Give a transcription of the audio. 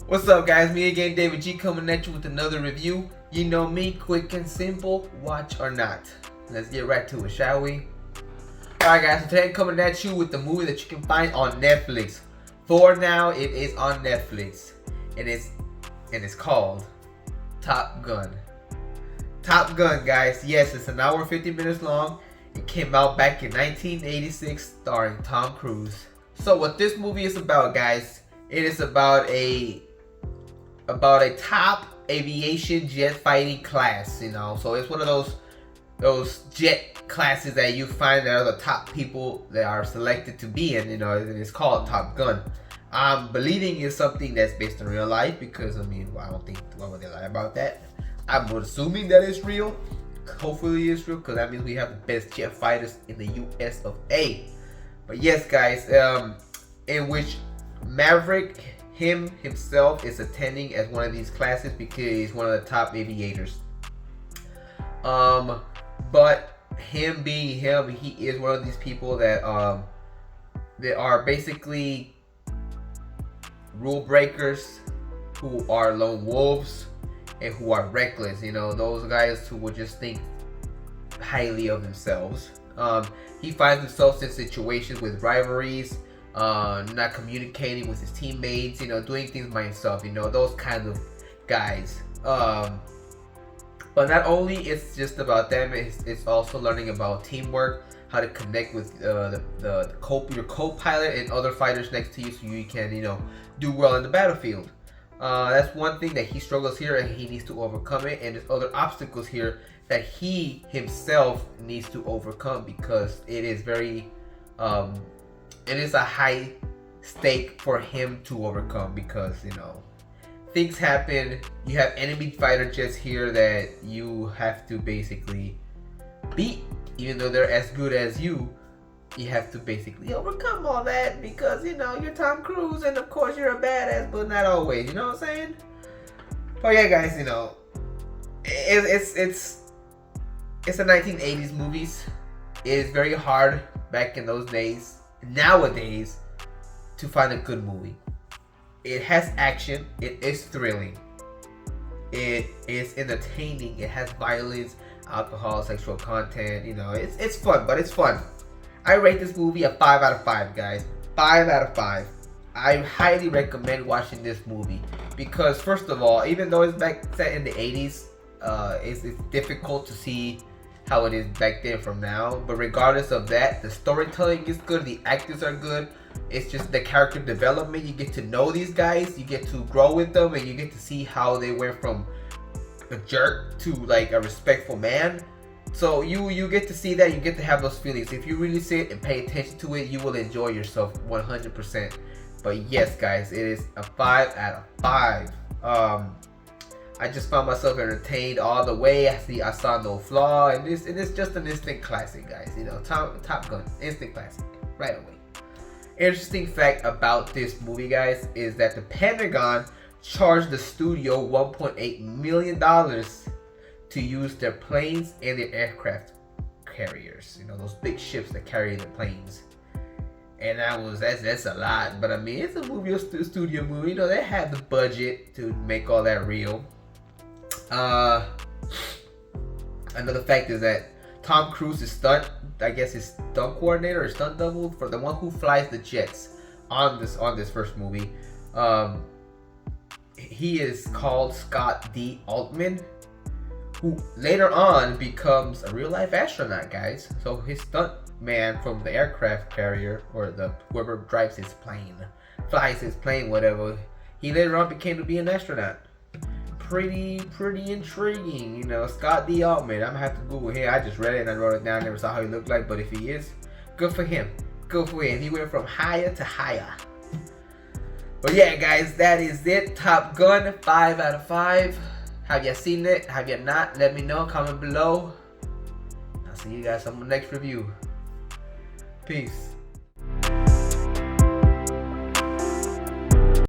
What's up, guys? Me again, David G, coming at you with another review. You know me, quick and simple, watch or not. Let's get right to it, shall we? Alright guys, so today I'm coming at you with the movie that you can find on Netflix. For now, it is on Netflix. And it's called Top Gun. Top Gun, guys. Yes, it's an hour and 50 minutes long. It came out back in 1986, starring Tom Cruise. So what this movie is about, guys, it is about a top aviation jet fighting class, you know. So it's one of those jet classes that you find that are the top people that are selected to be in, you know, and it's called Top Gun. I'm believing it's something that's based in real life because, I mean, well, I don't think, why would they lie about that? I'm assuming that it's real. Hopefully it's real, because that means we have the best jet fighters in the US of A. But yes, guys, in which Maverick himself is attending as one of these classes because he's one of the top aviators. But him being him, he is one of these people that are basically rule breakers, who are lone wolves, and who are reckless. You know, those guys who would just think highly of themselves. He finds himself in situations with rivalries, not communicating with his teammates, you know, doing things by himself, you know, those kind of guys. But not only it's just about them, it's also learning about teamwork, how to connect with your co-pilot and other fighters next to you, so you can, you know, do well in the battlefield. That's one thing that he struggles here, and he needs to overcome it. And there's other obstacles here that he himself needs to overcome, because it is very it is a high stake for him to overcome, because, you know, things happen. You have enemy fighter jets here that you have to basically beat, even though they're as good as you. You have to basically overcome all that because, you know, you're Tom Cruise, and of course you're a badass, but not always, you know what I'm saying? Oh yeah, guys, you know, it's the 1980s movies. It is very hard back in those days, nowadays, to find a good movie. It has action, it is thrilling, it is entertaining, it has violence, alcohol, sexual content, you know, it's fun, but it's fun. I rate this movie a 5 out of 5, guys. 5 out of 5. I highly recommend watching this movie because, first of all, even though it's set in the 80s, it's difficult to see how it is back then from now. But regardless of that, the storytelling is good, the actors are good. It's just the character development. You get to know these guys, you get to grow with them, and you get to see how they went from a jerk to like a respectful man. So you get to see that, you get to have those feelings. If you really sit and pay attention to it, you will enjoy yourself 100%. But yes, guys, it is a 5 out of 5. I just found myself entertained all the way. I saw no flaw, and it is just an instant classic, guys. You know, Top Gun, instant classic, right away. Interesting fact about this movie, guys, is that the Pentagon charged the studio $1.8 million to use their planes and their aircraft carriers. You know, those big ships that carry the planes. And that's a lot, but I mean, it's a movie, a studio movie. You know, they have the budget to make all that real. Another fact is that Tom Cruise is stunt coordinator or stunt double for the one who flies the jets on this first movie. He is called Scott D. Altman, who later on becomes a real life astronaut, guys. So his stunt man from the aircraft carrier, or whoever drives his plane, flies his plane, whatever, he later on became to be an astronaut. Pretty intriguing, you know. Scott D. Altman, I'm gonna have to Google him. I just read it and I wrote it down. Never saw how he looked like, but if he is, good for him. Good for him. He went from higher to higher. But yeah, guys, that is it. Top Gun, 5 out of 5. Have you seen it? Have you not? Let me know. Comment below. I'll see you guys on the next review. Peace.